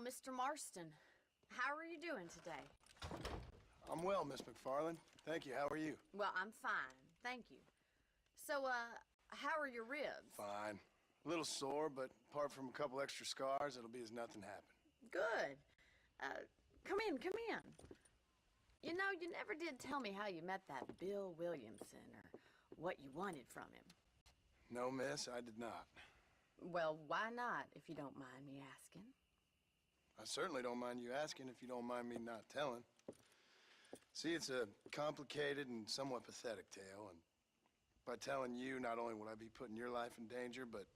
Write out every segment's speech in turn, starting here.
Mr. Marston. How are you doing today? I'm well, Miss McFarland. Thank you. How are you? Well, I'm fine, thank you. So, how are your ribs? Fine. A little sore, but apart from a couple extra scars, it'll be as nothing happened. Good. Come in, come in. You know, you never did tell me how you met that Bill Williamson or what you wanted from him. No, miss, I did not. Well, why not, if you don't mind me asking? I certainly don't mind you asking if you don't mind me not telling. See, it's a complicated and somewhat pathetic tale, and by telling you, not only would I be putting your life in danger, but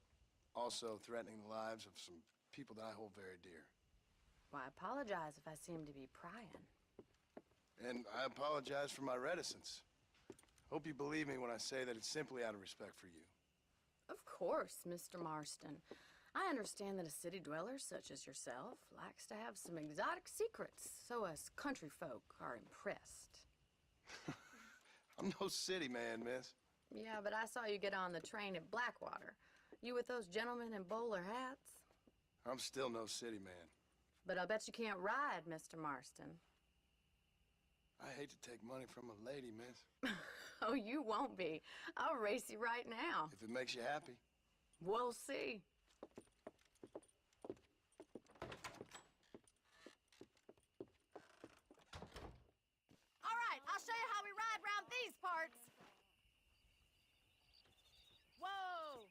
also threatening the lives of some people that I hold very dear. Well, I apologize if I seem to be prying. And I apologize for my reticence. Hope you believe me when I say that it's simply out of respect for you. Of course, Mr. Marston. I understand that a city dweller such as yourself likes to have some exotic secrets, so us country folk are impressed. I'm no city man, miss. Yeah, but I saw you get on the train at Blackwater. You with those gentlemen in bowler hats? I'm still no city man. But I'll bet you can't ride, Mr. Marston. I hate to take money from a lady, miss. Oh, you won't be. I'll race you right now. If it makes you happy. We'll see. All right, I'll show you how we ride round these parts. Whoa!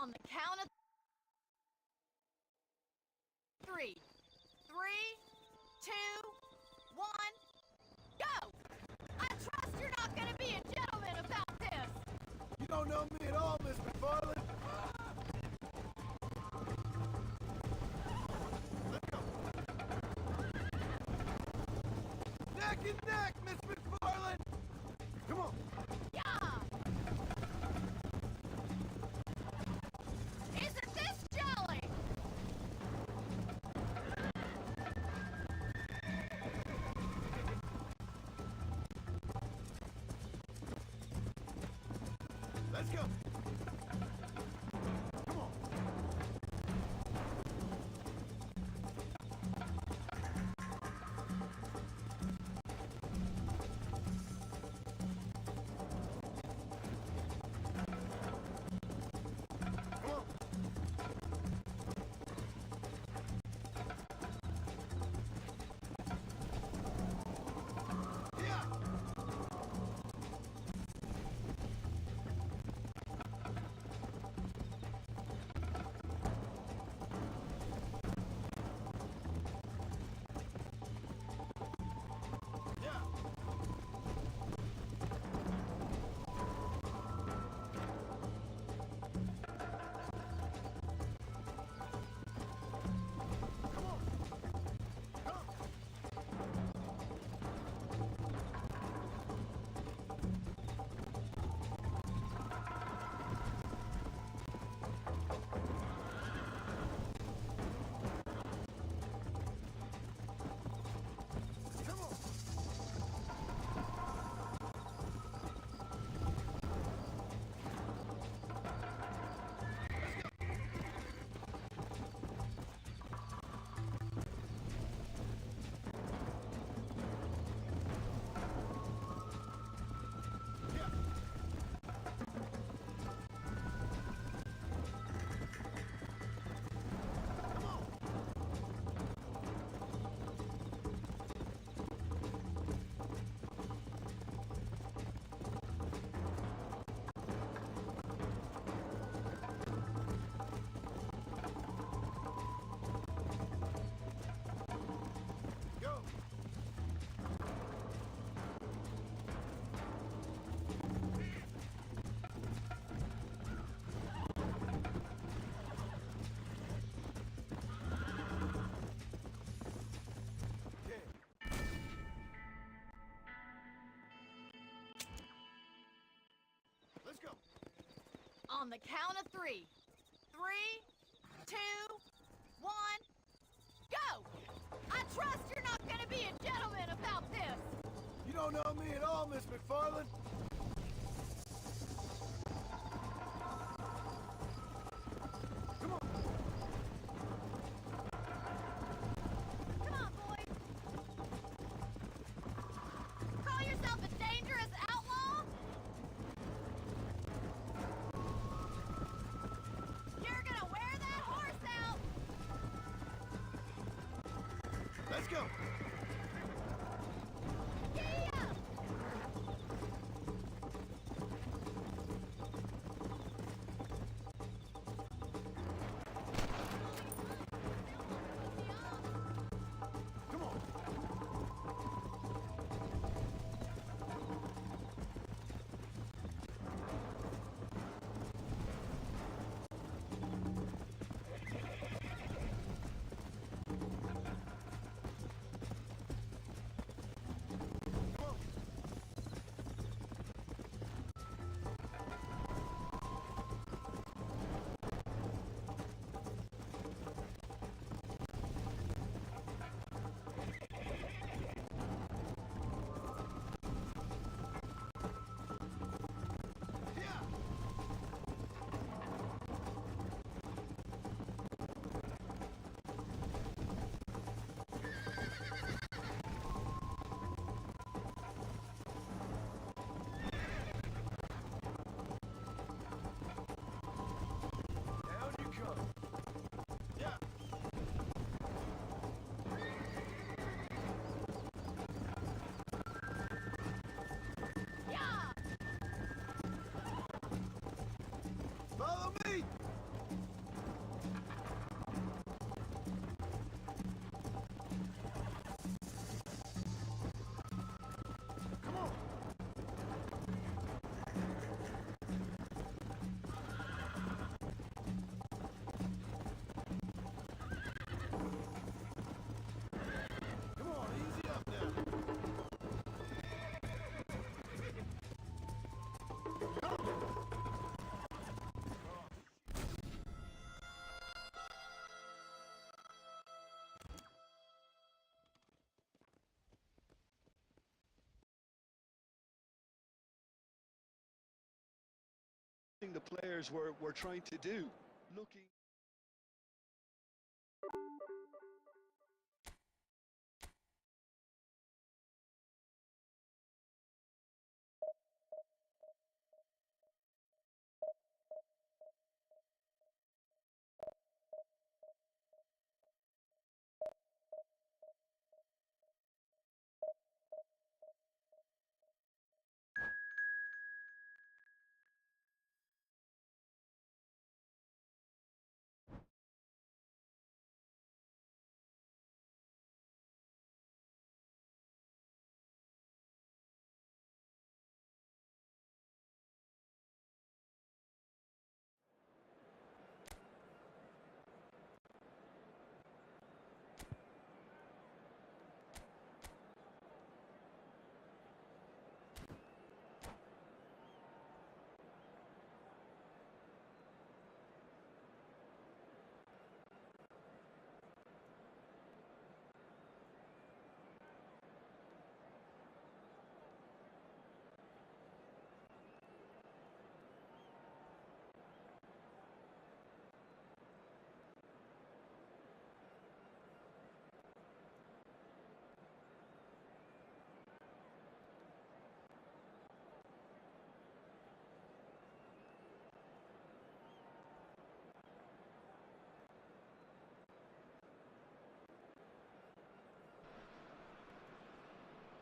On the count of 3. 3, 2, 1, go! I trust you're not gonna be a gentleman about this! You don't know me at all, Miss McFarland. Let's go. Neck and neck, Miss McFarland! Come on. Yeah! Isn't this jelly? Let's go. Come on. Come on. Yeah. Yeah. Come on. Come. Come on. Yeah. Come on. Go. Okay. Let's go. On the count of 3. 3, 2, 1, go! I trust you're not gonna be a gentleman about this! You don't know me at all, Miss McFarland. Come on. Come on, boys! Call yourself a dangerous outlaw? You're gonna wear that horse out! Let's go. Yeah! Come on. the players were trying to do. Looking.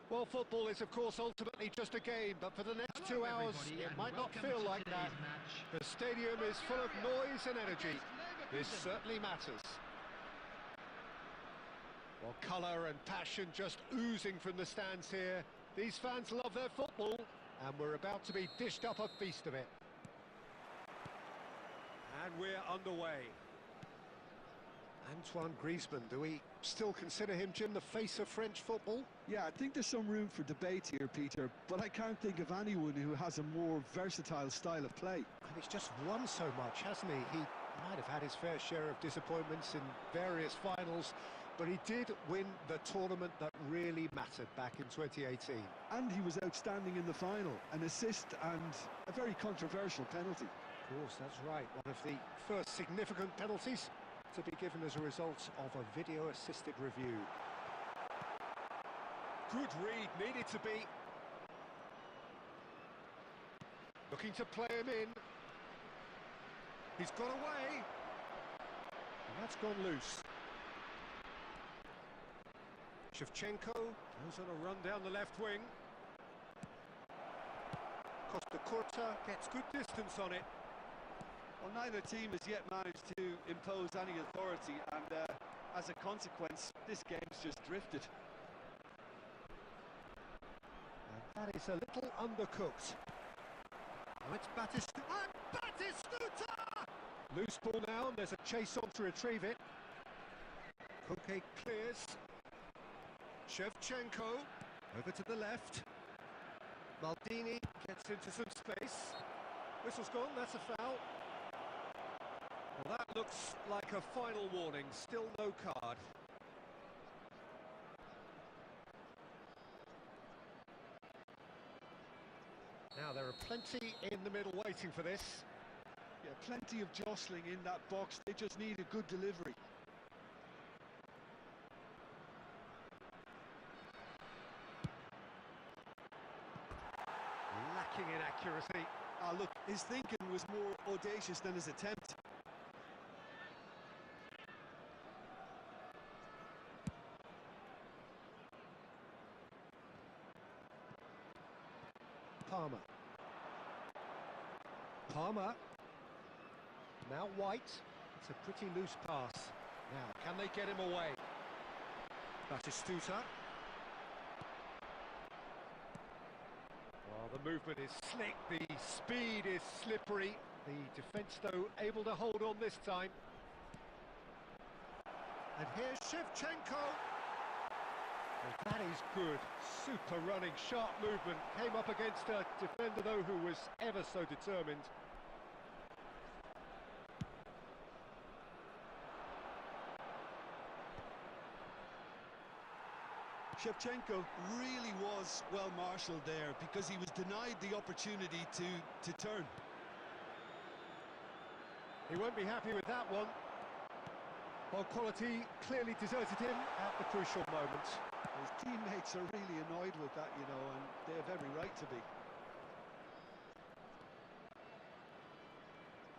Well, football is, of course, ultimately just a game, but for the next 2 hours, it might not feel like that. The stadium is full of noise and energy. This certainly matters. Well, colour and passion just oozing from the stands here. These fans love their football, and we're about to be dished up a feast of it. And we're underway. Antoine Griezmann, do we still consider him, Jim, the face of French football? Yeah, I think there's some room for debate here, Peter, but I can't think of anyone who has a more versatile style of play. And he's just won so much, hasn't he? He might have had his fair share of disappointments in various finals, but he did win the tournament that really mattered back in 2018. And he was outstanding in the final, an assist and a very controversial penalty. Of course, that's right. One of the first significant penalties to be given as a result of a video-assisted review. Good read, needed to be. Looking to play him in. He's got away. And that's gone loose. Shevchenko goes on a run down the left wing. Costa Curta gets good distance on it. Well, neither team has yet managed to impose any authority, and as a consequence, this game's just drifted. And that is a little undercooked. Oh, it's Batistuta! Loose ball now, and there's a chase on to retrieve it. Koke clears. Shevchenko over to the left. Maldini gets into some space. Whistle's gone, that's a foul. Well, that looks like a final warning, still no card. Now there are plenty in the middle waiting for this. Yeah, plenty of jostling in that box, they just need a good delivery. Lacking in accuracy. Ah, look, his thinking was more audacious than his attempt. Palmer. Now White. It's a pretty loose pass. Now, can they get him away? Batistuta. Well, the movement is slick, the speed is slippery. The defence, though, able to hold on this time. And here's Shevchenko. Well, that is good. Super running, sharp movement. Came up against a defender, though, who was ever so determined. Shevchenko really was well marshalled there because he was denied the opportunity to turn. He won't be happy with that one. Well, quality clearly deserted him at the crucial moment. His teammates are really annoyed with that, you know, and they have every right to be.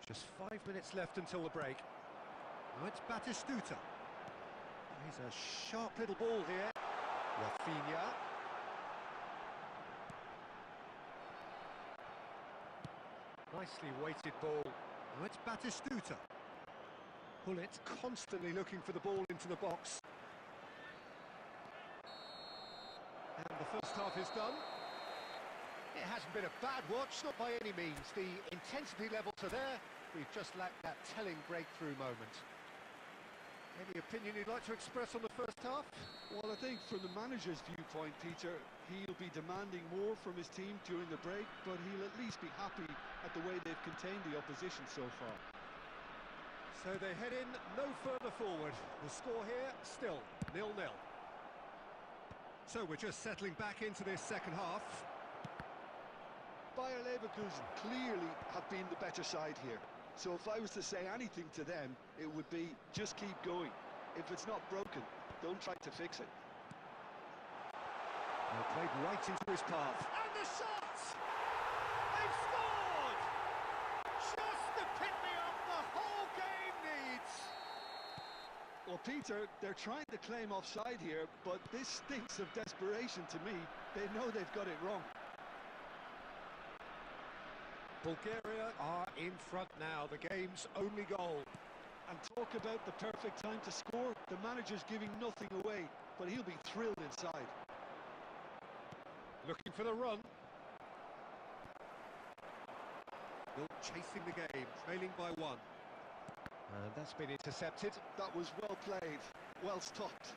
Just 5 minutes left until the break. Now it's Batistuta. He's a sharp little ball here. Rafinha. Nicely weighted ball. Now it's Batistuta. Pullet constantly looking for the ball into the box. And the first half is done. It hasn't been a bad watch, not by any means. The intensity levels are there. We've just lacked that telling breakthrough moment. Any opinion you'd like to express on the first half? Well, I think from the manager's viewpoint, Peter, he'll be demanding more from his team during the break, but he'll at least be happy at the way they've contained the opposition so far. So they head in no further forward. The score here, still 0-0. So we're just settling back into this second half. Bayer Leverkusen clearly have been the better side here. So if I was to say anything to them, it would be just keep going. If it's not broken, don't try to fix it. They played right into his path. And the shot! They've scored! Just the pick-me-up the whole game needs. Well, Peter, they're trying to claim offside here, but this stinks of desperation to me. They know they've got it wrong. Bulgaria are in front now, the game's only goal. And talk about the perfect time to score. The manager's giving nothing away, but he'll be thrilled inside. Looking for the run. Still chasing the game, trailing by 1. And that's been intercepted. That was well played, well stopped.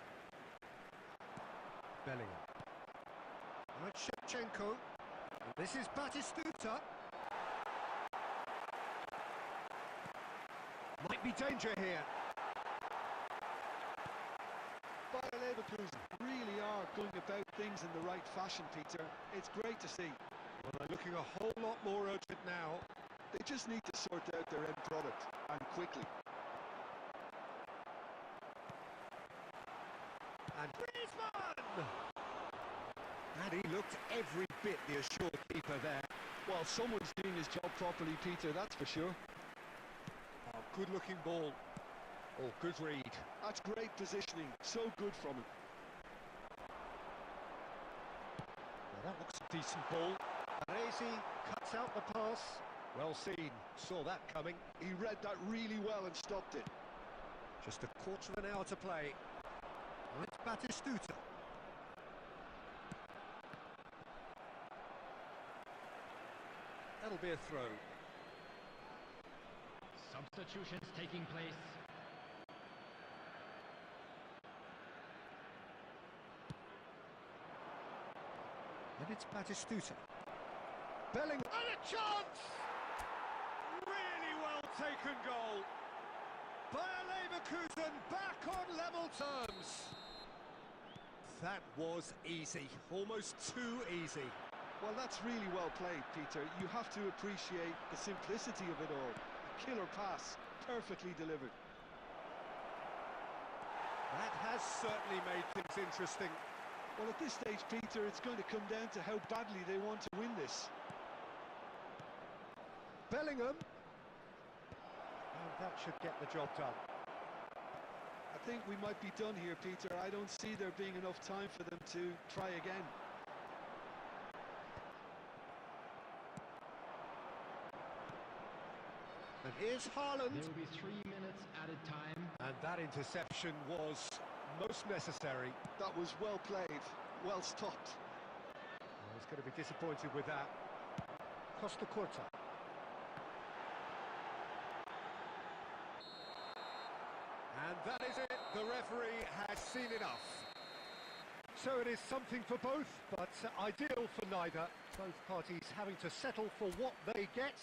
Bellingham. Right, Shevchenko. This is Batistuta. Might be danger here. Bayer Leverkusen really are going about things in the right fashion, Peter. It's great to see. Well, they're looking a whole lot more urgent now. They just need to sort out their end product, and quickly. And Griezmann! And he looked every bit the assured keeper there. Well, someone's doing his job properly, Peter, that's for sure. Oh, good-looking ball. Oh, good read. That's great positioning, so good from him. Well, that looks a decent ball. Aresi cuts out the pass. Well seen, saw that coming. He read that really well and stopped it. Just a quarter of an hour to play. Now it's Batistuta. That'll be a throw. Substitutions taking place. And it's Batistuta. Bellingham. And a chance! Really well taken goal. Bayer Leverkusen back on level terms. That was easy. Almost too easy. Well, that's really well played, Peter. You have to appreciate the simplicity of it all. A killer pass, perfectly delivered. That has certainly made things interesting. Well, at this stage, Peter, it's going to come down to how badly they want to win this. Bellingham. And that should get the job done. I think we might be done here, Peter. I don't see there being enough time for them to try again. And here's Haaland. There will be 3 minutes added time. And that interception was most necessary. That was well played, well stopped. Well, he's going to be disappointed with that. Costa Curta. And that is it. The referee has seen enough. So it is something for both, but ideal for neither. Both parties having to settle for what they get.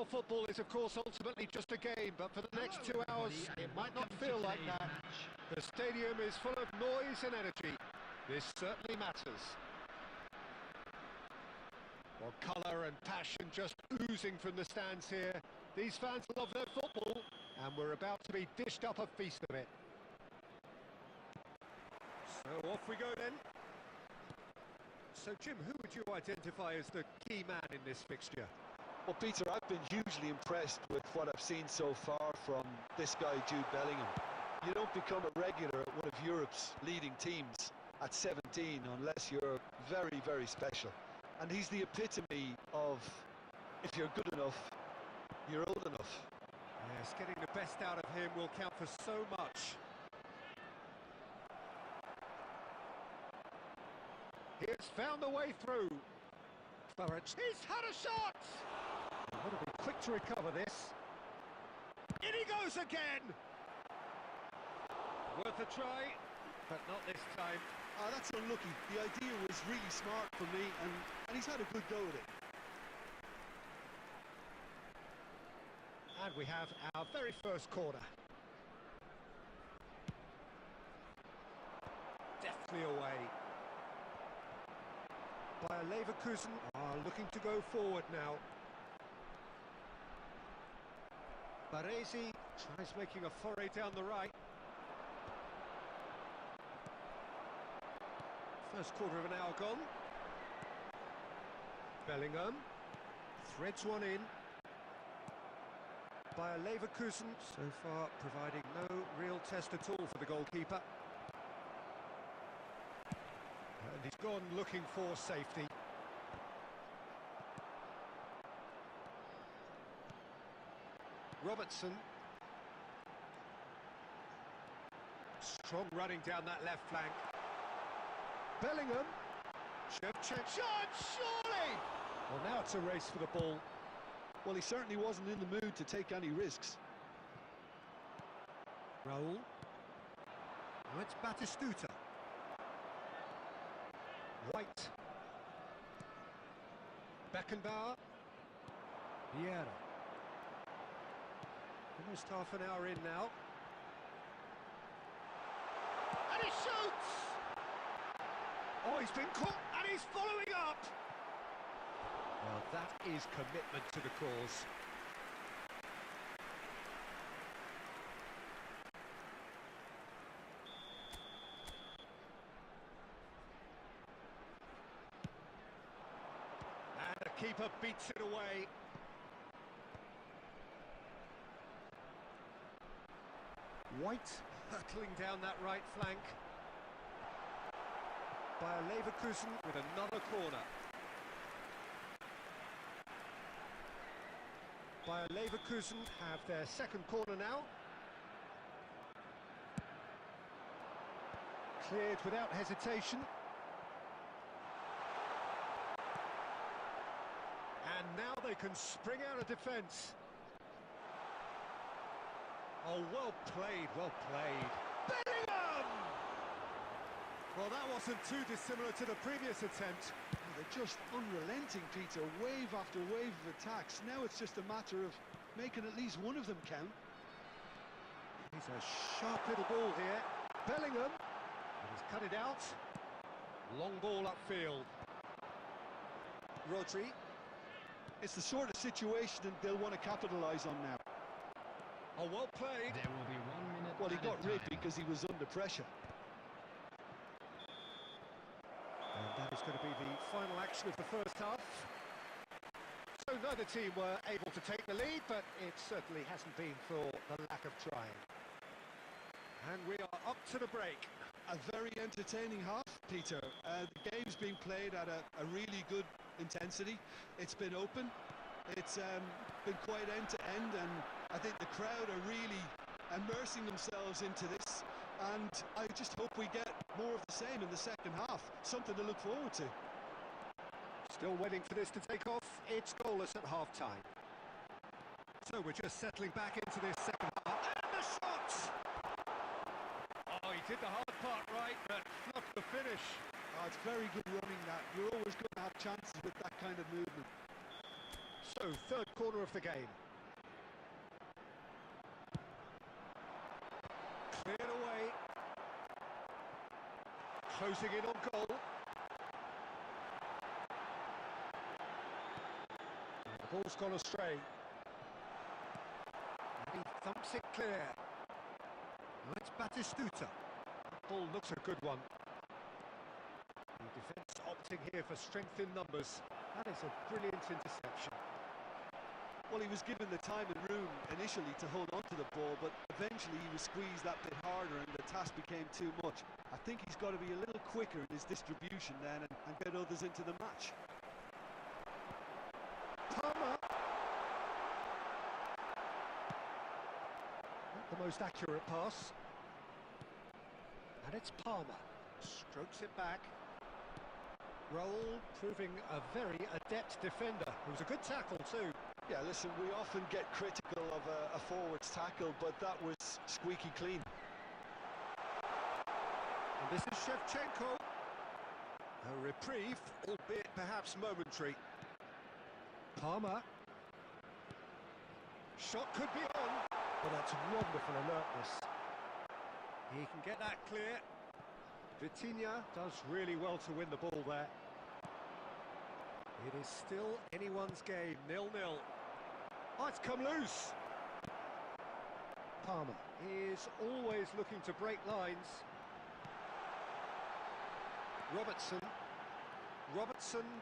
Well, football is, of course, ultimately just a game, but for the next 2 hours, it might not feel like that. The stadium is full of noise and energy. This certainly matters. Well, colour and passion just oozing from the stands here. These fans love their football, and we're about to be dished up a feast of it. So off we go then. So Jim, who would you identify as the key man in this fixture? Well, Peter, I've been hugely impressed with what I've seen so far from this guy, Jude Bellingham. You don't become a regular at one of Europe's leading teams at 17 unless you're very, very special. And he's the epitome of, if you're good enough, you're old enough. Yes, getting the best out of him will count for so much. He's found the way through. Sturridge, he's had a shot! He's got to be quick to recover this. In he goes again! Worth a try, but not this time. That's unlucky. The idea was really smart for me, and he's had a good go at it. And we have our very first corner. Deftly away. Bayer Leverkusen are looking to go forward now. Baresi tries making a foray down the right. First quarter of an hour gone. Bellingham threads one in. Bayer Leverkusen so far providing no real test at all for the goalkeeper. And he's gone looking for safety. Robertson. Strong running down that left flank. Bellingham. Shevchenko. Shot, surely! Well, now it's a race for the ball. Well, he certainly wasn't in the mood to take any risks. Raul. Now it's Batistuta. White. Beckenbauer. Vieira. Almost half an hour in now. And he shoots! Oh, he's been caught and he's following up! Well, that is commitment to the cause. And the keeper beats it away. White hurtling down that right flank. Bayer Leverkusen with another corner. Bayer Leverkusen have their second corner now. Cleared without hesitation. And now they can spring out of defence. Oh, well played, well played. Bellingham! Well, that wasn't too dissimilar to the previous attempt. They're just unrelenting, Peter. Wave after wave of attacks. Now it's just a matter of making at least one of them count. He's a sharp little ball here. Bellingham. And he's cut it out. Long ball upfield. Rodri. It's the sort of situation that they'll want to capitalise on now. Oh, well played. There will be 1 minute. Well, he got added rid time. because he was under pressure. And that is going to be the final action of the first half. So neither team were able to take the lead, but it certainly hasn't been for the lack of trying. And we are up to the break. A very entertaining half, Peter. The game's being played at a really good intensity. It's been open. It's been quite end to end, and I think the crowd are really immersing themselves into this, and I just hope we get more of the same in the second half. Something to look forward to. Still waiting for this to take off. It's goalless at half-time. So we're just settling back into this second half. And the shot! Oh, he did the hard part right, but fluffed the finish. Oh, it's very good running that. You're always going to have chances with that kind of movement. So So, third corner of the game. Cleared away. Closing in on goal. The ball's gone astray. And he thumps it clear. Now it's Batistuta. Ball looks a good one. The defence opting here for strength in numbers. That is a brilliant interception. Well, he was given the time and room initially to hold on to the ball, but eventually he was squeezed that bit harder and the task became too much. I think he's got to be a little quicker in his distribution then and get others into the match. Palmer. Not the most accurate pass. And it's Palmer. Strokes it back. Roll proving a very adept defender. It was a good tackle too. Yeah, listen, we often get critical of a forward's tackle, but that was squeaky clean. And this is Shevchenko. A reprieve, albeit perhaps momentary. Palmer. Shot could be on. Well, that's wonderful alertness. He can get that clear. Vitinha does really well to win the ball there. It is still anyone's game, 0-0. Oh, it's come loose. Palmer is always looking to break lines. Robertson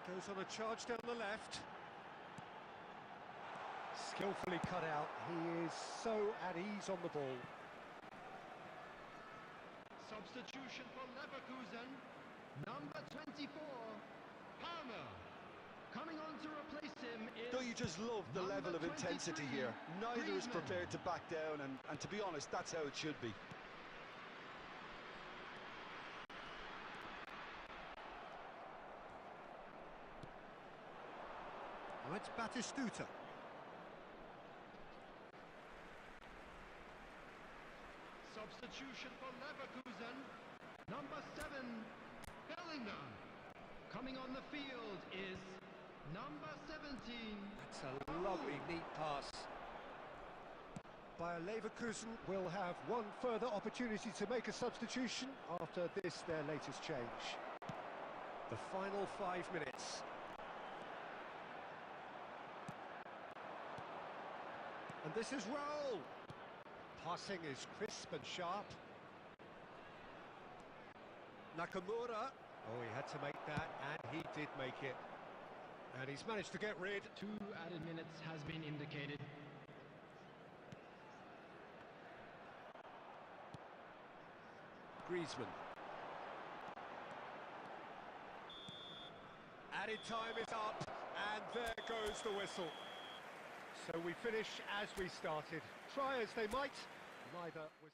goes on a charge down the left. Skillfully cut out. He is so at ease on the ball. Substitution for Leverkusen, number 24, Palmer. Coming on to replace him is... Don't you just love the level of intensity here? Neither is prepared to back down, and to be honest, that's how it should be. Now it's Batistuta. Substitution for Leverkusen, number 7, Bellingham. Coming on the field is number 17. That's a lovely, neat pass. Bayer Leverkusen will have one further opportunity to make a substitution after this, their latest change. The final 5 minutes. And this is Roll. Passing is crisp and sharp. Nakamura. Oh, he had to make that, and he did make it. And he's managed to get rid. 2 added minutes has been indicated. Griezmann. Added time is up, and there goes the whistle. So we finish as we started. Try as they might, neither was...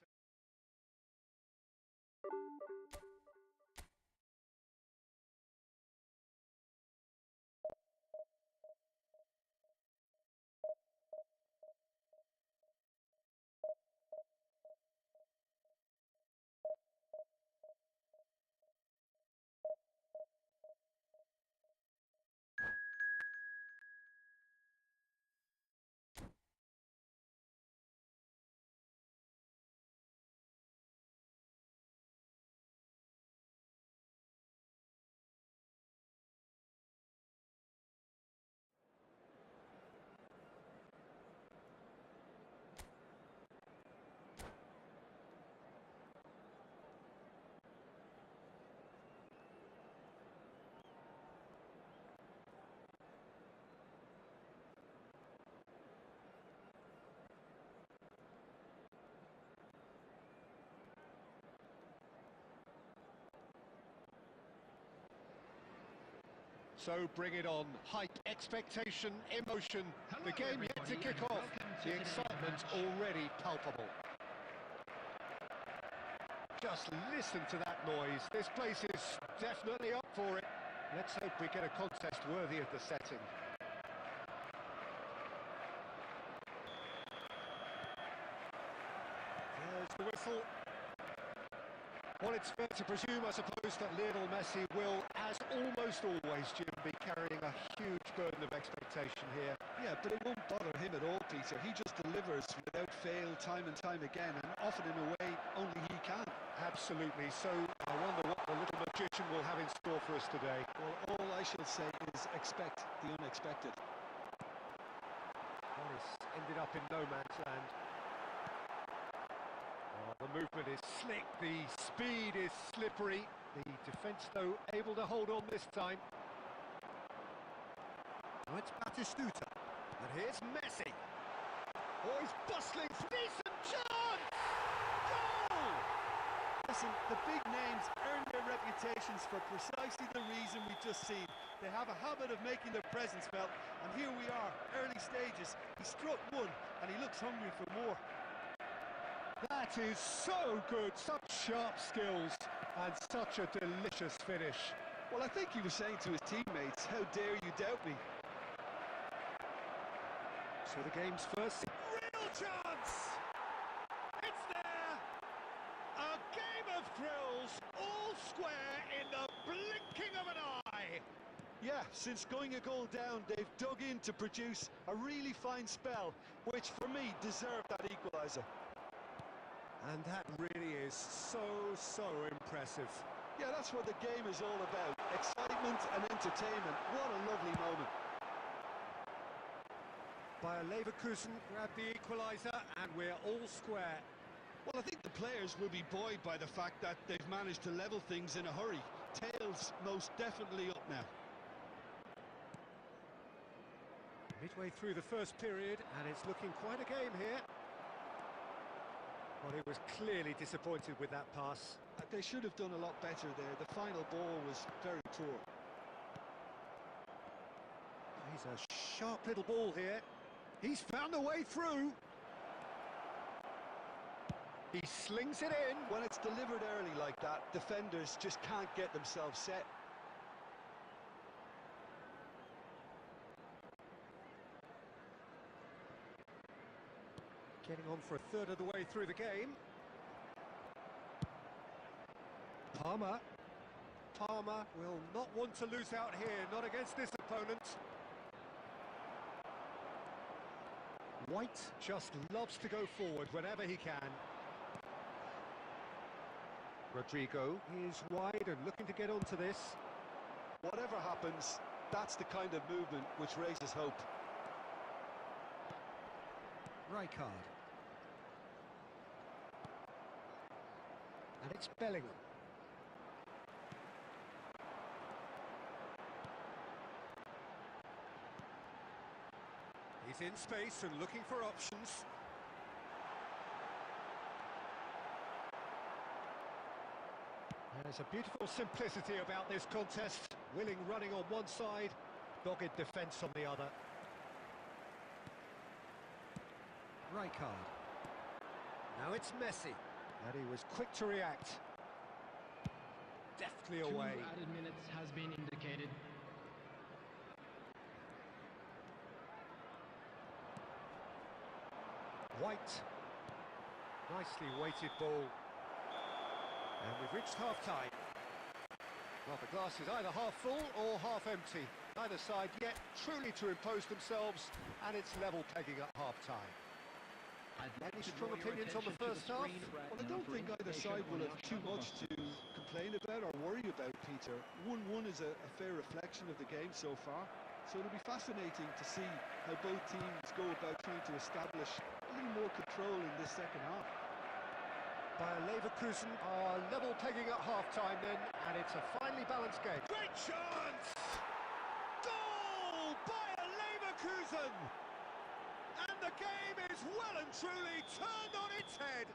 So bring it on. Hype, expectation, emotion. The game yet to kick off. The excitement already palpable. Just listen to that noise. This place is definitely up for it. Let's hope we get a contest worthy of the setting. There's the whistle. Well, it's fair to presume, I suppose, that Lionel Messi will, as almost always, Jim, be carrying a huge burden of expectation here. Yeah, but it won't bother him at all, Peter. He just delivers without fail time and time again, and often in a way only he can. Absolutely. So I wonder what the little magician will have in store for us today. Well, all I shall say is expect the unexpected. Well, it's ended up in no man's land. Oh, the movement is slick, the speed is slippery. The defence, though, able to hold on this time. Now it's Batistuta. And here's Messi. Oh, he's bustling. Decent chance! Goal! Listen, the big names earn their reputations for precisely the reason we've just seen. They have a habit of making their presence felt, and here we are, early stages. He struck one, and he looks hungry for more. That is so good, such sharp skills, and such a delicious finish. Well, I think he was saying to his teammates, how dare you doubt me? So the game's first. Real chance! It's there! A game of thrills, all square in the blinking of an eye! Yeah, since going a goal down, they've dug in to produce a really fine spell, which for me deserved that equaliser. And that really is so impressive. Yeah, that's what the game is all about. Excitement and entertainment. What a lovely moment. Bayer Leverkusen grabbed the equaliser, and we're all square. Well, I think the players will be buoyed by the fact that they've managed to level things in a hurry. Tails most definitely up now. Midway through the first period, and it's looking quite a game here. Well, he was clearly disappointed with that pass. They should have done a lot better there. The final ball was very poor. He's a sharp little ball here. He's found a way through. He slings it in. When it's delivered early like that, defenders just can't get themselves set. Getting on for a third of the way through the game. Palmer. Palmer will not want to lose out here, not against this opponent. White just loves to go forward whenever he can. Rodrigo is wide and looking to get onto this. Whatever happens, that's the kind of movement which raises hope. Rijkaard. And it's Bellingham. He's in space and looking for options. There's a beautiful simplicity about this contest. Willing running on one side, dogged defence on the other. Rijkaard. Now it's Messi. And he was quick to react. Deftly away. 2 added minutes has been indicated. White. Nicely weighted ball. And we've reached half-time. Well, the glass is either half full or half empty. Neither side yet truly to impose themselves, and it's level pegging at half-time. Any strong opinions on the first half? Well, I don't think either side will have too much to complain about or worry about, Peter. 1-1 is a fair reflection of the game so far. So it'll be fascinating to see how both teams go about trying to establish a little more control in this second half. Bayer Leverkusen are level pegging at half-time then, and it's a finely balanced game. Great chance! Goal! Bayer Leverkusen! And the game is well and truly turned on its head.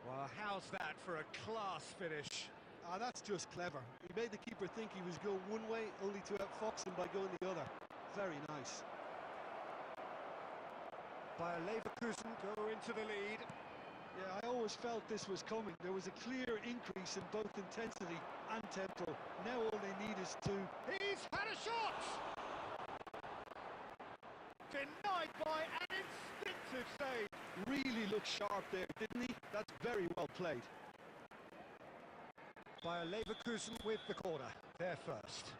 Well, how's that for a class finish? Ah, that's just clever. He made the keeper think he was going one way, only to outfox him by going the other. Very nice. Bayer Leverkusen go into the lead. Yeah, I always felt this was coming. There was a clear increase in both intensity and tempo. Now all they need is to... He's had a shot! Denied by an instinctive save. Really looked sharp there, didn't he? That's very well played. Bayer Leverkusen with the corner. They're first.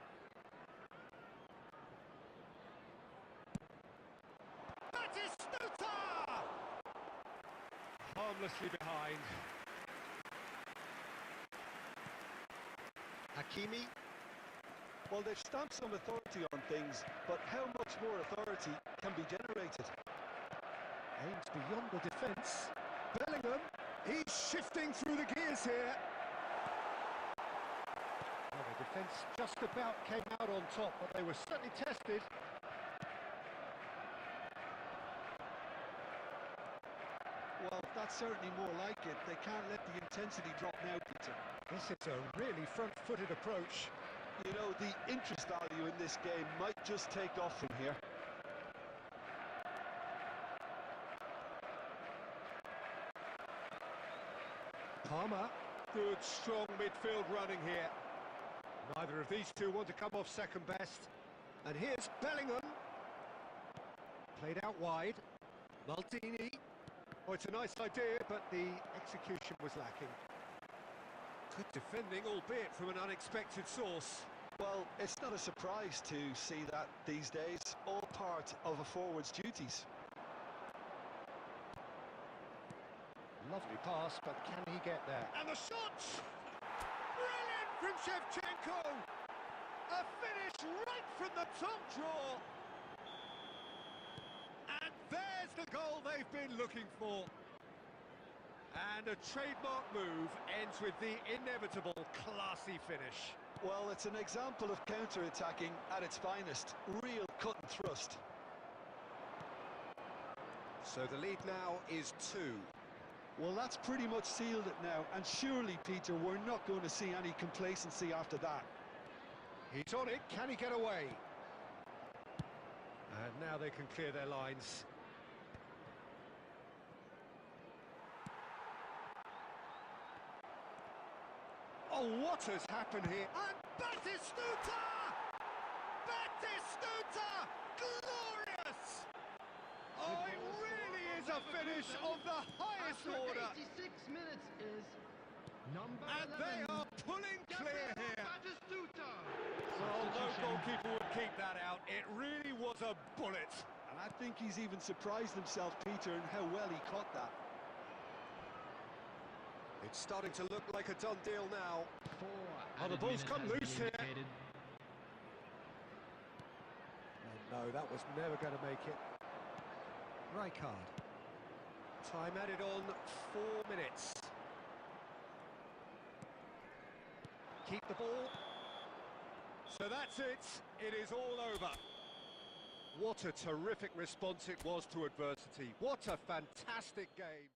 hopelessly behind. Hakimi. Well, they've stamped some authority on things, but how much more authority can be generated? Aims beyond the defence. Bellingham, he's shifting through the gears here. Well, the defence just about came out on top, but they were certainly tested. Well, that's certainly more like it. They can't let the intensity drop now, Peter. This is a really front-footed approach. You know, the interest value in this game might just take off from here. Palmer, good strong midfield running here. Neither of these two want to come off second best. And here's Bellingham. Played out wide. Maldini. Oh, it's a nice idea, but the execution was lacking. Good defending, albeit from an unexpected source. Well, it's not a surprise to see that these days, all part of a forward's duties. Lovely pass, but can he get there? And the shot! Brilliant from Shevchenko! A finish right from the top draw! And there's the goal they've been looking for. And a trademark move ends with the inevitable classy finish. Well, it's an example of counter-attacking at its finest. Real cut and thrust. So the lead now is 2. Well, that's pretty much sealed it now, and surely, Peter, we're not going to see any complacency after that. He's on it, can he get away? And now they can clear their lines. Oh, what has happened here? And Batistuta! Batistuta! Glorious! Oh, it really is a finish of the highest order. 86 minutes is number And they 11. are pulling clear here. Batistuta. Well, no goalkeeper would keep that out. It really was a bullet. And I think he's even surprised himself, Peter, in how well he caught that. It's starting to look like a done deal now. Oh, the Added ball's minute come has been loose here. indicated. No, that was never going to make it. Rijkaard. Time added on 4 minutes. Keep the ball. So that's it. It is all over. What a terrific response it was to adversity. What a fantastic game.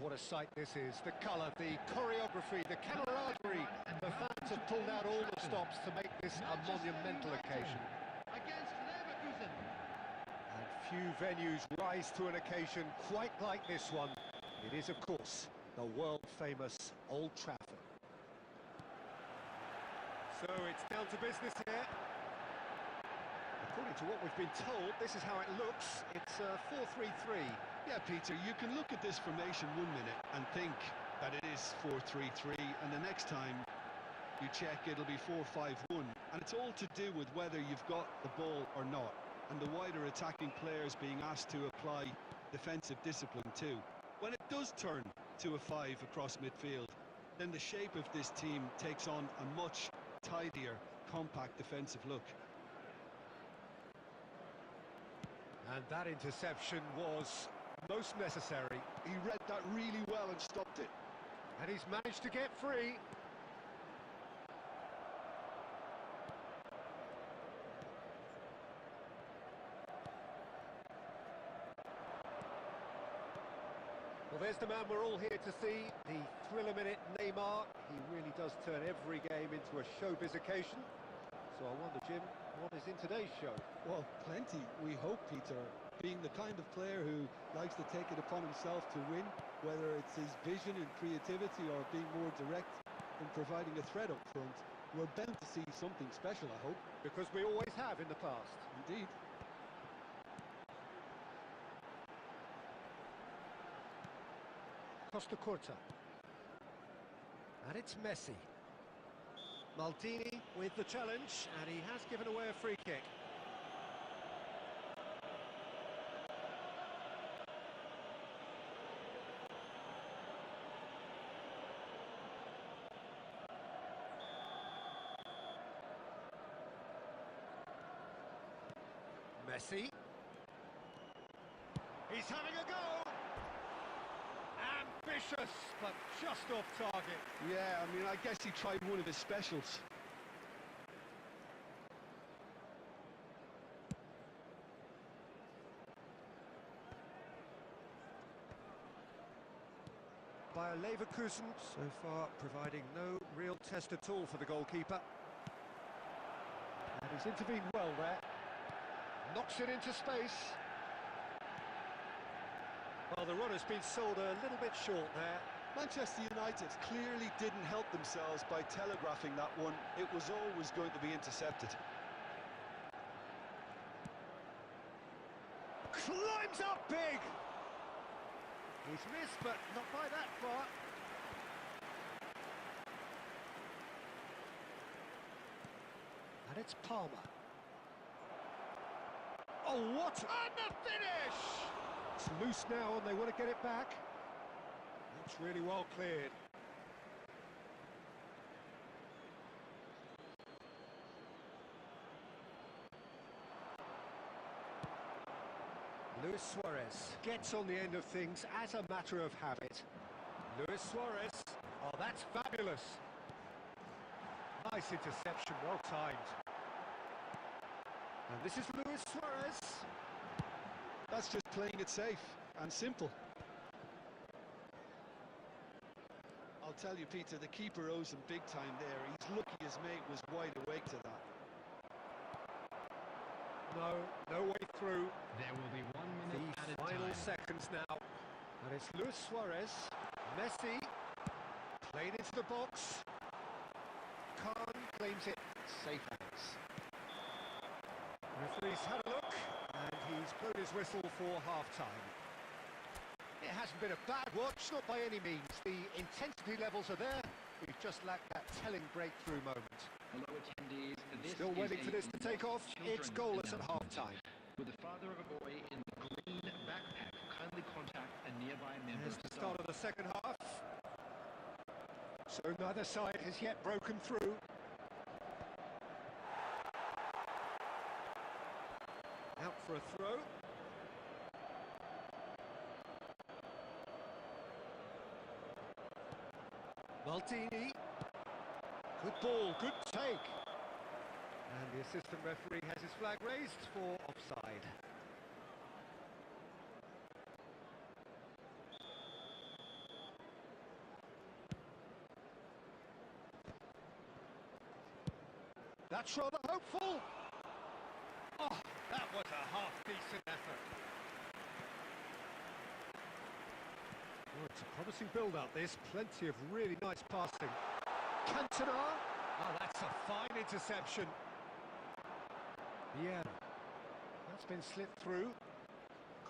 what a sight this is. The colour, the choreography, the camaraderie. The fans have pulled out all the stops to make this a monumental occasion. Against Leverkusen. And few venues rise to an occasion quite like this one. It is, of course, the world-famous Old Trafford. So it's down to business here. According to what we've been told, this is how it looks. It's 4-3-3. Yeah, Peter, you can look at this formation 1 minute and think that it is 4-3-3, and the next time you check, it'll be 4-5-1. And it's all to do with whether you've got the ball or not, and the wider attacking players being asked to apply defensive discipline too. When it does turn to a 5 across midfield, then the shape of this team takes on a much tidier, compact defensive look. And that interception was most necessary. He read that really well and stopped it. And he's managed to get free. Well, there's the man we're all here to see, the thriller-minute Neymar. He really does turn every game into a showbiz occasion. So I wonder, Jim, what is in today's show? Well, plenty, we hope, Peter. Being the kind of player who likes to take it upon himself to win, whether it's his vision and creativity or being more direct in providing a threat up front, we're bound to see something special, I hope. Because we always have in the past. Indeed. Costa Curta. And it's Messi. Maldini with the challenge, and he has given away a free kick. Messi. He's having a go. Ambitious, but just off target. Yeah, I mean, I guess he tried one of his specials. Bayer Leverkusen so far providing no real test at all for the goalkeeper. And he's intervened well there. Knocks it into space. Well, the run has been sold a little bit short there. Manchester United clearly didn't help themselves by telegraphing that one. It was always going to be intercepted. Climbs up big! He's missed, but not by that far. And it's Palmer. Oh, what? And the finish! It's loose now, and they want to get it back. It's really well cleared. Luis Suarez gets on the end of things as a matter of habit. Luis Suarez. Oh, that's fabulous. Nice interception, well timed. And this is Luis Suarez. That's just playing it safe and simple. I'll tell you, Peter, the keeper owes him big time there. He's lucky his mate was wide awake to that. No way through. There will be 1 minute added The final time. seconds now. And it's Luis Suarez. Messi. Played into the box. Khan claims it. Safe hands. Referee's had a look, and he's blown his whistle for half-time. It hasn't been a bad watch, not by any means. The intensity levels are there. We've just lacked that telling breakthrough moment. Hello, attendees. This Still is waiting for a this to take off. It's children's goalless at half-time. With the father of a boy in the green backpack, kindly contact a nearby member Here's of the staff. start of the second half. So neither side has yet broken through. Out for a throw. Maldini. Good ball, good take. And the assistant referee has his flag raised for offside. That's rather hopeful. Oh, that was a half-decent effort. Oh, it's a promising build-up, this. Plenty of really nice passing. Cantona. Oh, that's a fine interception. Yeah. That's been slipped through.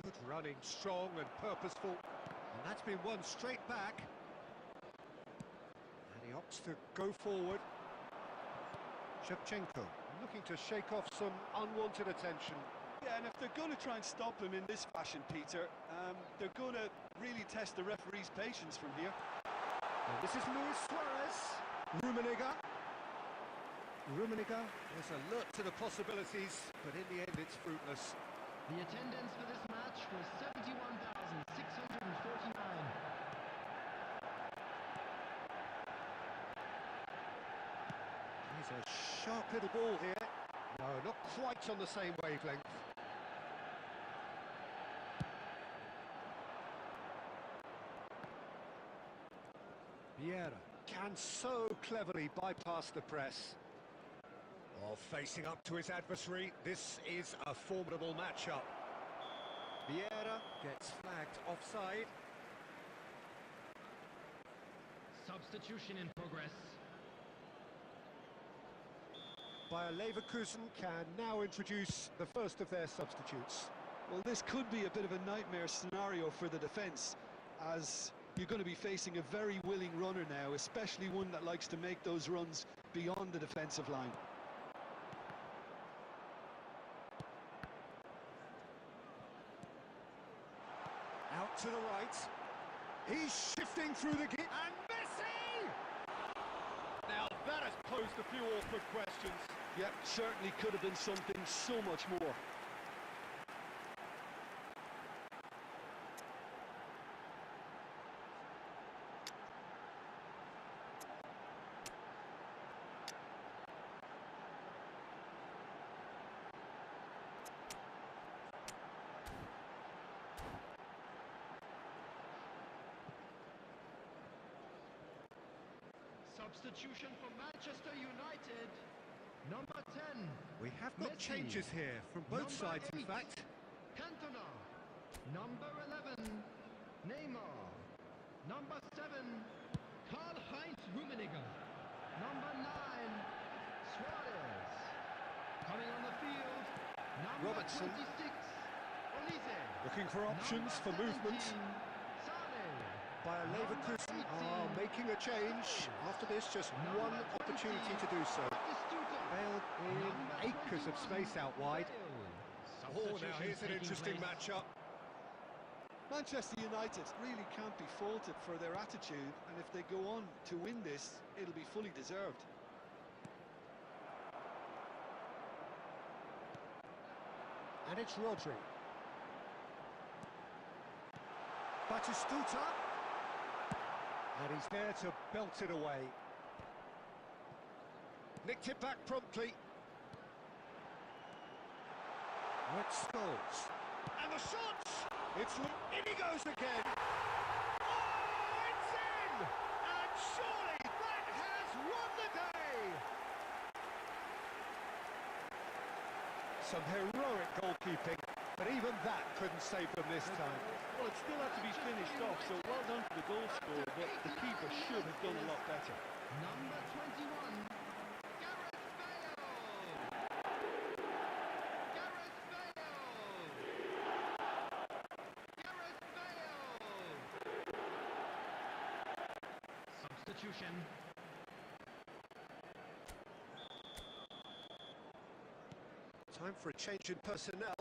Good running, strong and purposeful. And that's been won straight back. And he opts to go forward. Shevchenko looking to shake off some unwanted attention. Yeah, and if they're going to try and stop him in this fashion, Peter, they're going to really test the referee's patience from here. And this is Luis Suarez. Rummenigge. Rummenigge is alert to the possibilities, but in the end it's fruitless. The attendance for this match was 71,649. He's a sharp little ball here. No, not quite on the same wavelength. Vieira can so cleverly bypass the press. Oh, facing up to his adversary, this is a formidable matchup. Vieira gets flagged offside. Substitution in progress. Bayer Leverkusen can now introduce the first of their substitutes. Well, this could be a bit of a nightmare scenario for the defence, as you're going to be facing a very willing runner now, especially one that likes to make those runs beyond the defensive line. Out to the right. He's shifting through the gap. And Messi! Now that has posed a few awkward questions. Yep, certainly could have been something so much more. Substitution for Manchester United. Number 10. We have got Messi. changes here from both Number sides, in 8, fact. Cantona. Number 11, Neymar. Number 7, Karl-Heinz Rummenigge. Number 9, Suarez. Coming on the field, number Robertson. 26, Olise. Looking for options for Number movement. 17, Sane. Bayer Leverkusen are making a change. After this, just one opportunity to do so. Failed in acres of space out wide. Oh, now here's an interesting matchup. Manchester United really can't be faulted for their attitude, and if they go on to win this, it'll be fully deserved. And it's Rodri. Batistuta. And he's there to belt it away. Nicked it back promptly. Red Skulls. And the shots! In he goes again! Oh, it's in! And surely that has won the day! Some heroic goalkeeping, but even that couldn't save them this time. Well, it still had to be finished off, so well done for the goal scorer, but the keeper should have done a lot better. Number 21, Gareth Bale. Gareth Bale. Gareth Bale. Substitution. Time for a change in personnel.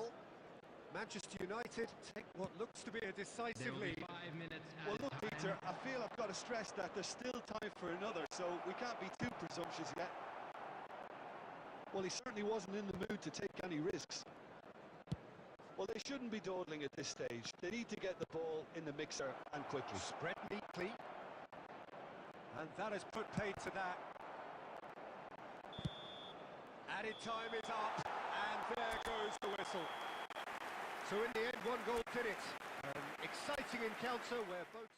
Manchester United take what looks to be a decisive There will be lead. 5 minutes Well, added look, time. Peter, I feel I've got to stress that there's still time for another, so we can't be too presumptuous yet. Well, he certainly wasn't in the mood to take any risks. Well, they shouldn't be dawdling at this stage. They need to get the ball in the mixer and quickly. Spread neatly. And that has put paid to that. Added time is up. And there goes the whistle. So in the end, one goal did it. An exciting encounter where both...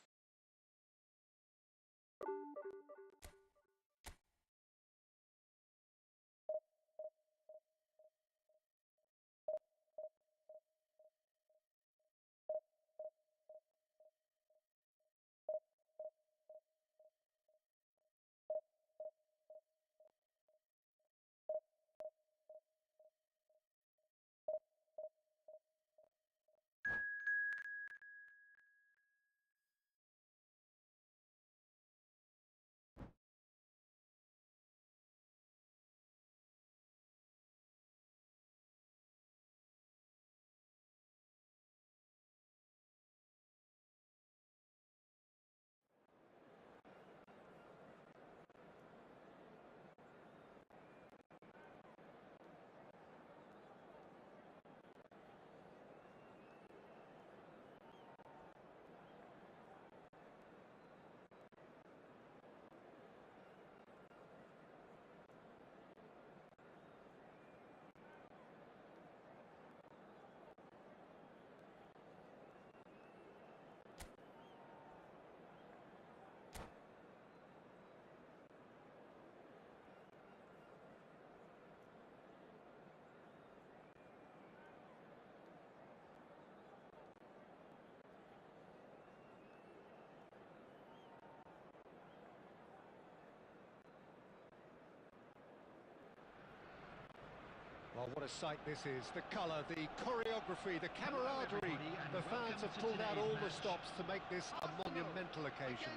Well, what a sight this is. The colour, the choreography, the camaraderie. The fans have pulled out all the stops to make this a monumental occasion.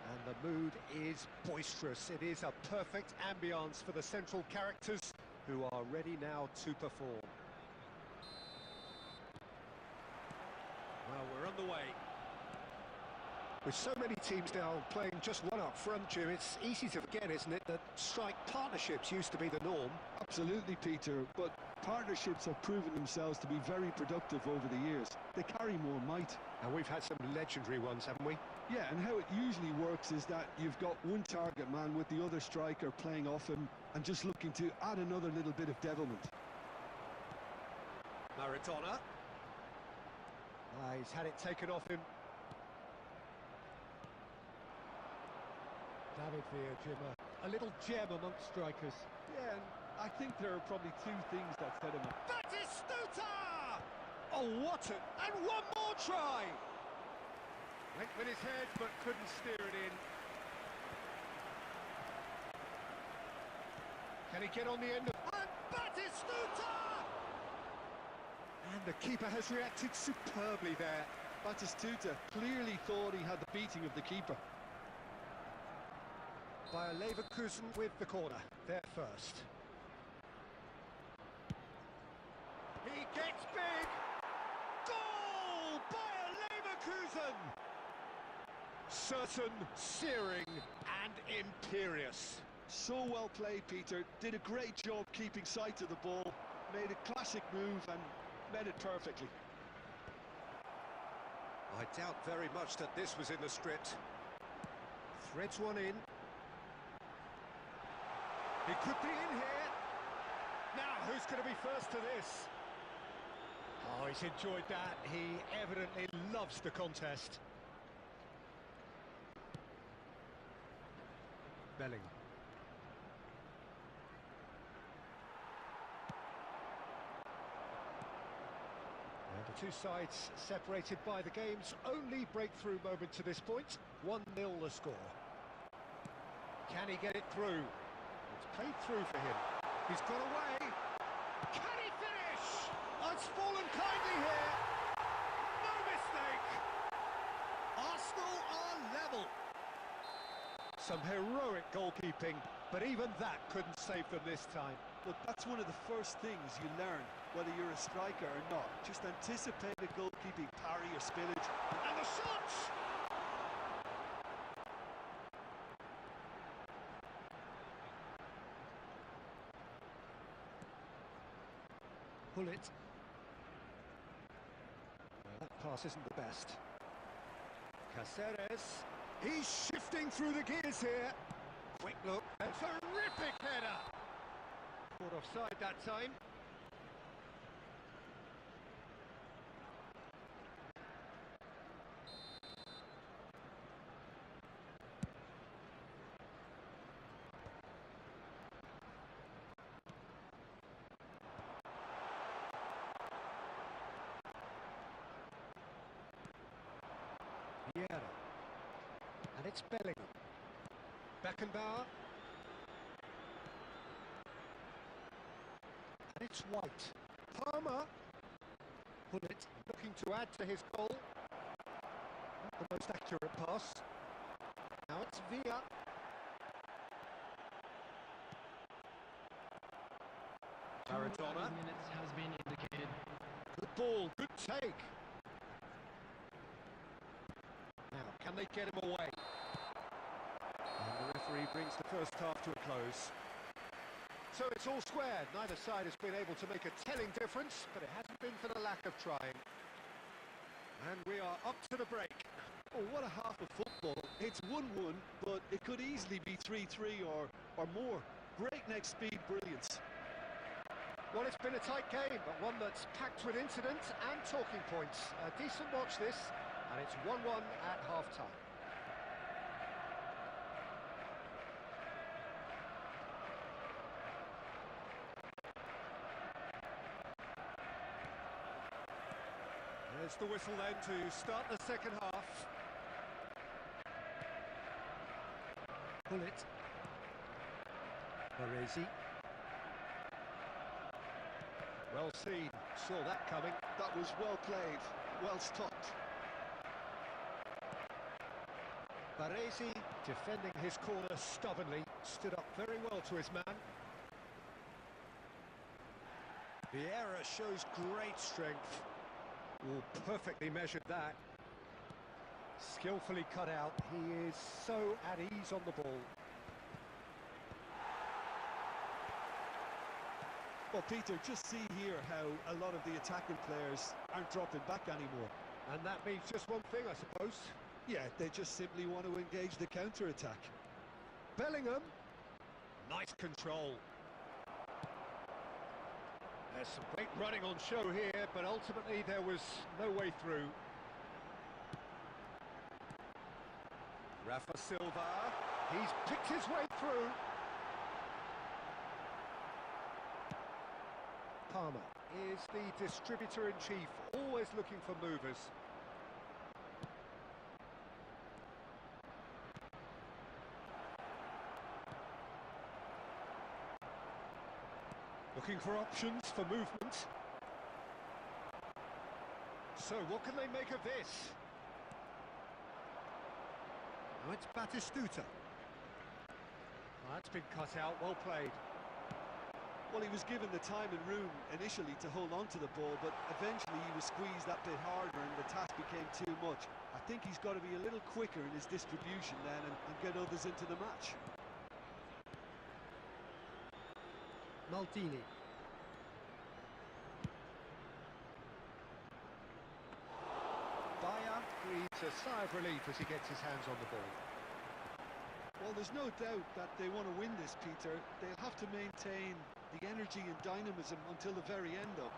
And the mood is boisterous. It is a perfect ambience for the central characters who are ready now to perform. Well, we're underway. With so many teams now playing just one up front, Jim, it's easy to forget, isn't it, that strike partnerships used to be the norm. Absolutely, Peter, but partnerships have proven themselves to be very productive over the years. They carry more might. And we've had some legendary ones, haven't we? Yeah, and how it usually works is that you've got one target man with the other striker playing off him and just looking to add another little bit of devilment. Maradona. He's had it taken off him. David Villa, Jim, a little gem amongst strikers. Yeah, and I think there are probably two things that set him up. Batistuta! Oh, what a... and one more try! Went with his head, but couldn't steer it in. Can he get on the end of... and Batistuta! And the keeper has reacted superbly there. Batistuta clearly thought he had the beating of the keeper. Bayer Leverkusen with the corner, there first. He gets big! Goal! Bayer Leverkusen! Certain, searing and imperious. So well played, Peter. Did a great job keeping sight of the ball. Made a classic move and met it perfectly. I doubt very much that this was in the script. Threads one in. He could be in here. Now, who's going to be first to this? Oh, he's enjoyed that. He evidently loves the contest. Bellingham. And the two sides separated by the game's only breakthrough moment to this point. 1-0 the score. Can he get it through? It's played through for him. He's got away. Can he finish? Oh, it's fallen kindly here. No mistake. Arsenal are level. Some heroic goalkeeping, but even that couldn't save them this time. Look, that's one of the first things you learn, whether you're a striker or not. Just anticipate a goalkeeping parry or spillage. And the shots! Pull it. Well, that pass isn't the best. Caceres. He's shifting through the gears here. Quick look. A terrific header. Caught offside that time. Vieira. And it's Bellingham. Beckenbauer. And it's White. Palmer. Pull it, looking to add to his goal. Not the most accurate pass. Now it's Villa. Maradona. Minutes has been indicated. Good ball, good take. Now, can they get him away? And the referee brings the first half to a close. So it's all square. Neither side has been able to make a telling difference, but it hasn't been for the lack of trying. And we are up to the break. Oh, what a half of football. It's 1-1, but it could easily be 3-3 or more. Breakneck speed brilliance. Well, it's been a tight game, but one that's packed with incident and talking points. A decent watch this, and it's 1-1 at half-time. There's the whistle then to start the second half. Pull it. Baresi. Well seen, saw that coming. That was well played, well stopped. Baresi, defending his corner stubbornly, stood up very well to his man. The error shows great strength. Oh, perfectly measured that. Skillfully cut out. He is so at ease on the ball. Well, Peter, just see here how a lot of the attacking players aren't dropping back anymore. And that means just one thing, I suppose. Yeah, they just simply want to engage the counter-attack. Bellingham. Nice control. There's some great running on show here, but ultimately there was no way through. Rafa Silva. He's picked his way through. Palmer is the distributor-in-chief, always looking for movers. Looking for options for movement. So what can they make of this? Now it's Batistuta. That's been cut out, well played. Well, he was given the time and room initially to hold on to the ball, but eventually he was squeezed that bit harder and the task became too much. I think he's got to be a little quicker in his distribution then and get others into the match. Maldini. Bayer breathes a sigh of relief as he gets his hands on the ball. Well, there's no doubt that they want to win this, Peter. They'll have to maintain the energy and dynamism until the very end, though.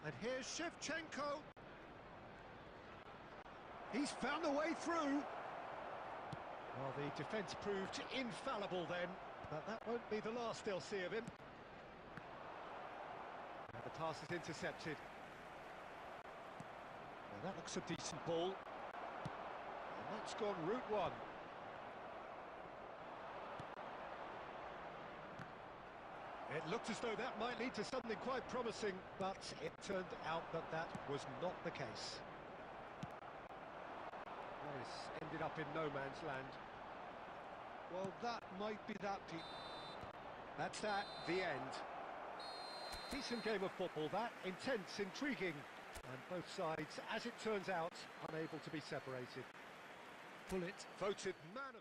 And here's Shevchenko. He's found a way through. Well, the defence proved infallible then, but that won't be the last they'll see of him. And the pass is intercepted. Now that looks a decent ball. And that's gone route one. It looked as though that might lead to something quite promising, but it turned out that that was not the case. This ended up in no man's land. Well, that might be that, Pete. That's that, the end. Decent game of football, that. Intense, intriguing. And both sides, as it turns out, unable to be separated. Pullet voted man of the...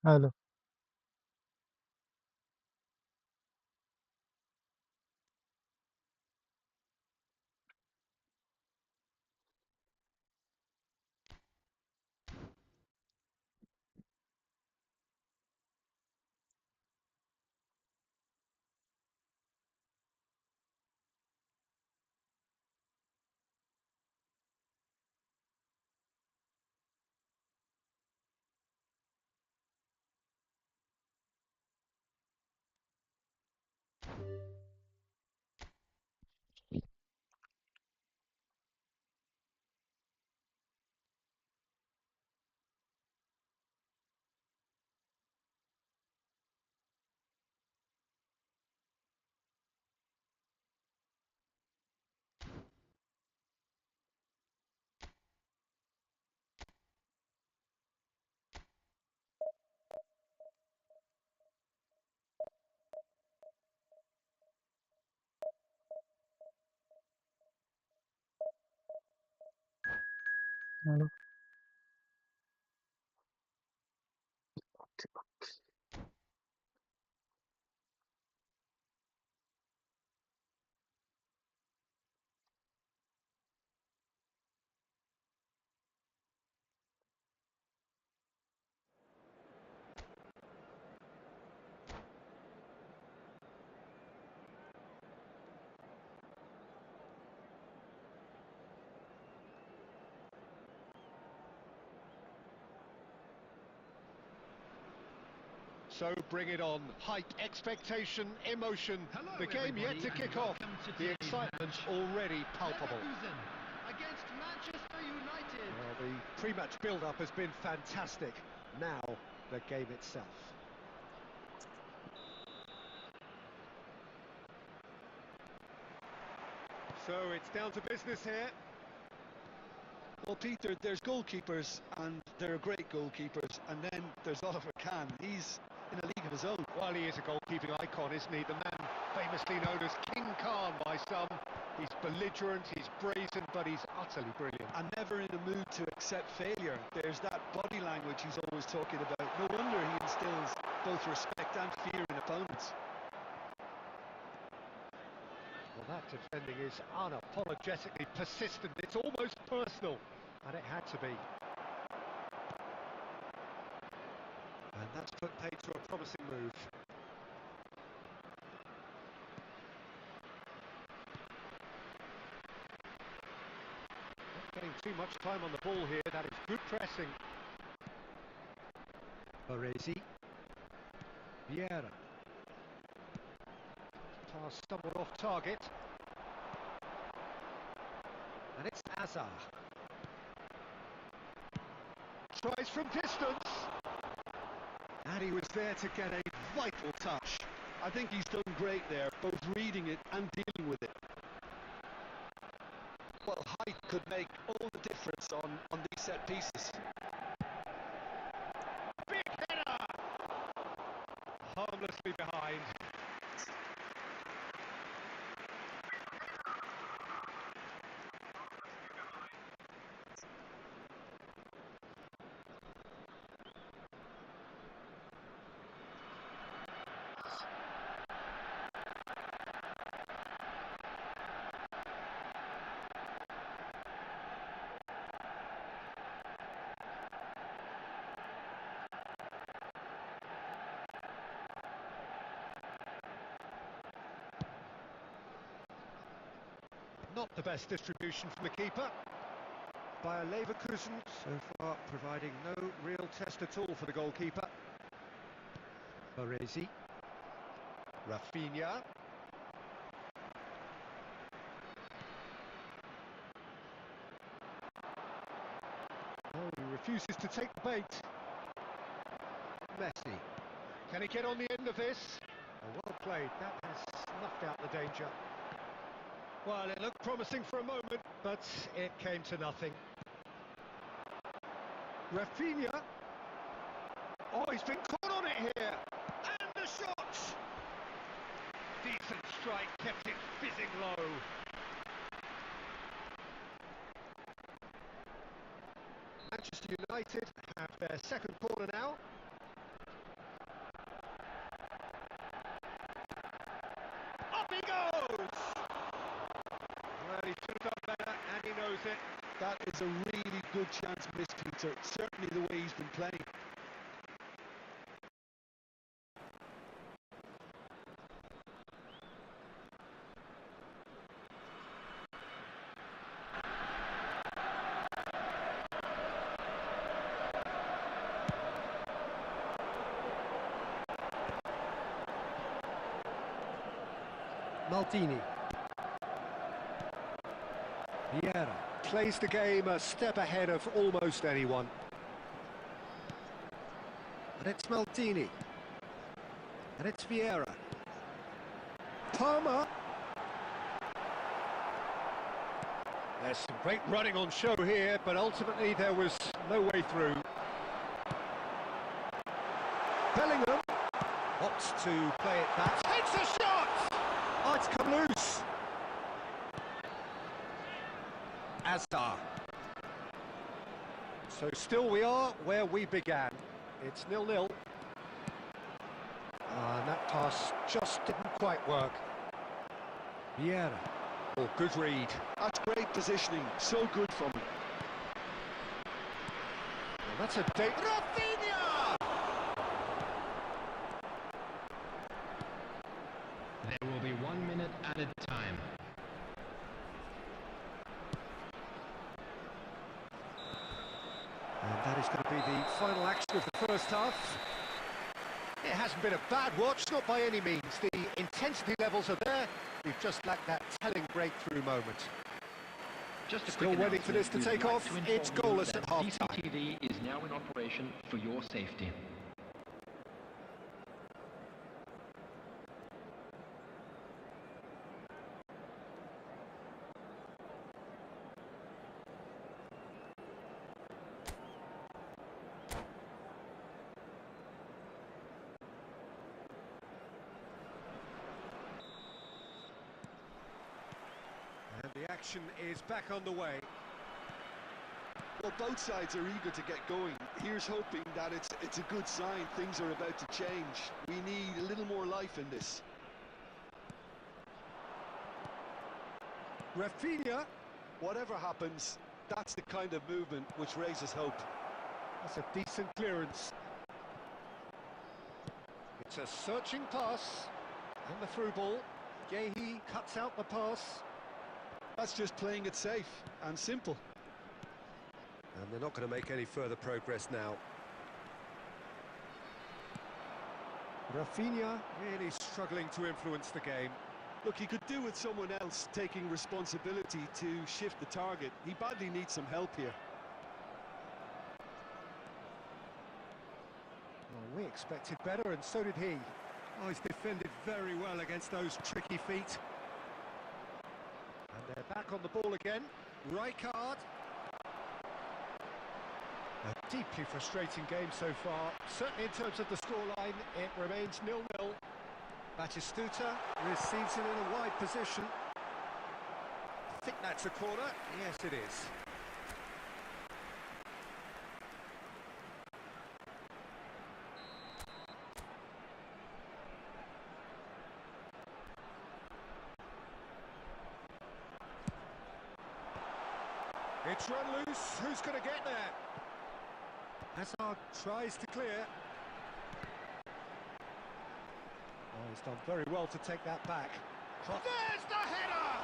Hello. Hello. So bring it on. Hype, expectation, emotion. Hello, The game yet everybody, to and kick off. welcome to The today's excitement's match. already palpable. Leverkusen against Manchester United. Well, the pre-match build-up has been fantastic. Now, the game itself. So it's down to business here. Well, Peter, there's goalkeepers, and there are great goalkeepers, and then there's Oliver Kahn. He's in a league of his own. Well, he is a goalkeeping icon, isn't he? The man famously known as King Khan by some. He's belligerent, he's brazen, but he's utterly brilliant. And never in a mood to accept failure. There's that body language he's always talking about. No wonder he instills both respect and fear in opponents. Well, that defending is unapologetically persistent. It's almost personal, and it had to be. And that's put paid to a promising move. Not getting too much time on the ball here. That is good pressing. Baresi. Vieira. Pass stumbled off target. And it's Azar. Tries from distance. And he was there to get a vital touch. I think he's done great there, both reading it and dealing with it. Well, height could make all the difference on these set pieces. Big header! Harmlessly behind. Not the best distribution from the keeper. Bayer Leverkusen so far providing no real test at all for the goalkeeper. Baresi. Rafinha. Oh, he refuses to take the bait. Messi. Can he get on the end of this? Oh, well played. That has snuffed out the danger. Well, it looked promising for a moment, but it came to nothing. Rafinha. Oh, he's been caught on it here. And the shot! Decent strike, kept it fizzing low. Manchester United have their second corner now. with it. That is a really good chance missed, Peter. Certainly the way he's been playing. Maldini. Vieira plays the game a step ahead of almost anyone. And it's Maldini. And it's Vieira. Palmer. There's some great running on show here, but ultimately there was no way through. Bellingham opts to play it back. Takes a shot! Oh, it's come loose. Azar. So still we are where we began. It's 0-0. And that pass just didn't quite work. Vieira. Oh, good read. That's great positioning. So good from him. Well, that's a date. Rafinha! There will be 1 minute added time. And that is going to be the final action of the first half. It hasn't been a bad watch, not by any means. The intensity levels are there. We've just lacked that telling breakthrough moment. Just a Still quick waiting for this to announcement. take We'd off. like to It's inform you goalless that at half-time. CCTV is now in operation for your safety. And the action is back on the way. Well, both sides are eager to get going. Here's hoping that it's a good sign. Things are about to change. We need a little more life in this. Rafinha. Whatever happens, that's the kind of movement which raises hope. That's a decent clearance. It's a searching pass. And the through ball. Yehi cuts out the pass. That's just playing it safe and simple. And they're not going to make any further progress now. Rafinha really struggling to influence the game. Look, he could do with someone else taking responsibility to shift the target. He badly needs some help here. Well, we expected better, and so did he. Oh, he's defended very well against those tricky feet. And they're back on the ball again. Rijkaard. A deeply frustrating game so far. Certainly in terms of the scoreline, it remains 0-0. Batistuta receives it in a wide position. I think that's a corner. Yes, it is. It's run loose. Who's going to get there? Hazard tries to clear. Oh, he's done very well to take that back. There's the header!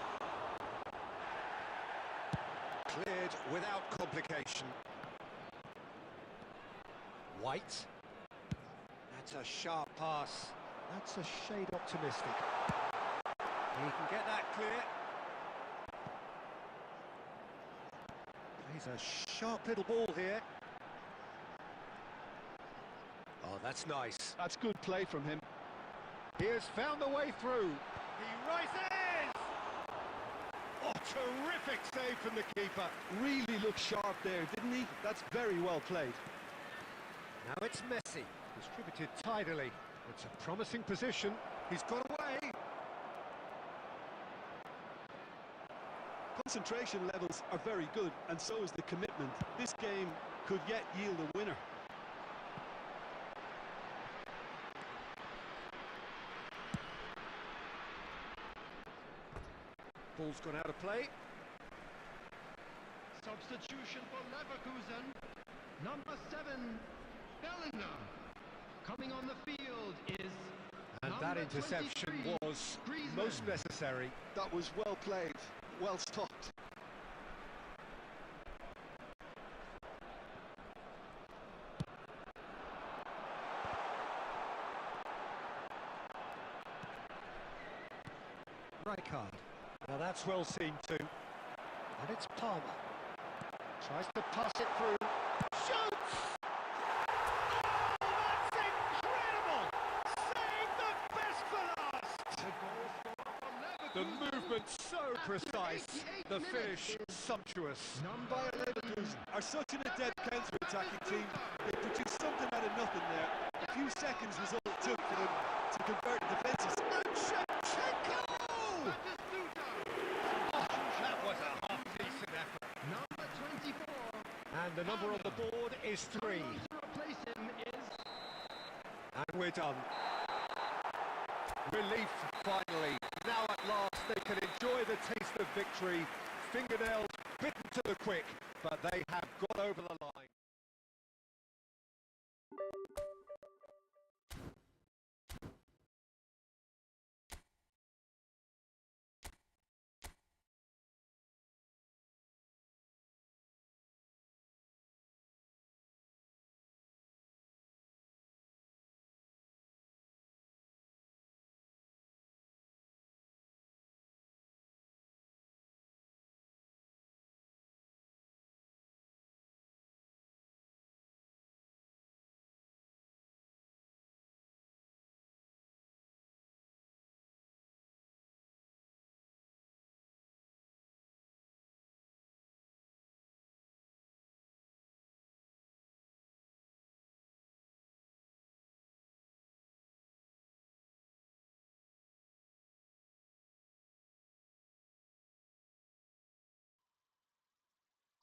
Cleared without complication. White. That's a sharp pass. That's a shade optimistic. He can get that clear. He's a sharp little ball here. Oh, that's nice. That's good play from him. He has found the way through. He rises! Oh, terrific save from the keeper. Really looked sharp there, didn't he? That's very well played. Now it's Messi. Distributed tidily. It's a promising position. He's got away. Concentration levels are very good, and so is the commitment. This game could yet yield a winner. Ball's gone out of play. substitution for Leverkusen. Number 7, Bellingham. Coming on the field is And that number interception 23, was Griezmann. most necessary. That was well played, well stopped. Rijkaard. Now that's well seen too. And it's Palmer. Tries to pass it through. Shoots! Oh, that's incredible! Save the best for last! The movement so precise, the finish sumptuous. Number Leverkusen are such an adept counter-attacking team. They produced something out of nothing there. A few seconds was all it took for them to convert defences. And Shevchenko! That was a half-decent effort. Number 24. And the number on the board is 3. To replace him is And we're done. Relief, finally. Now at last they can enjoy the taste of victory. Fingernails bitten to the quick, but they have got over the line.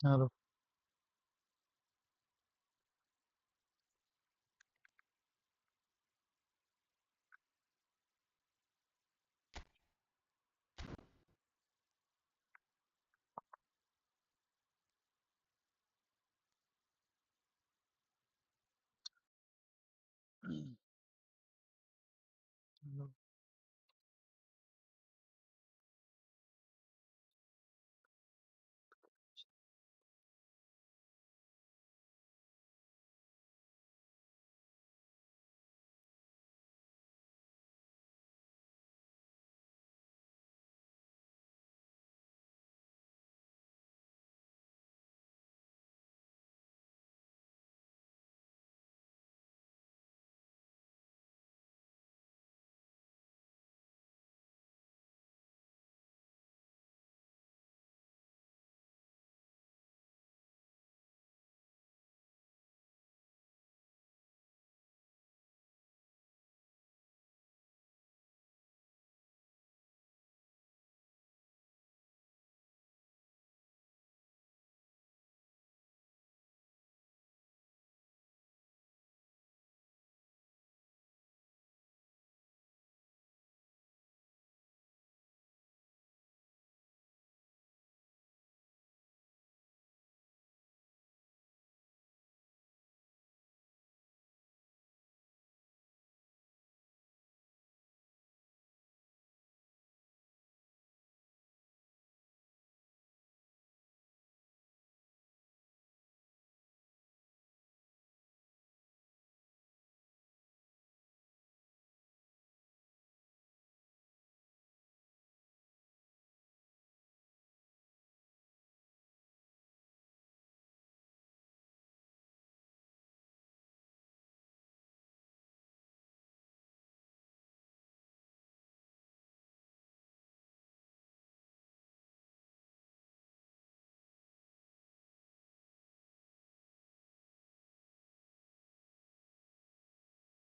Hello.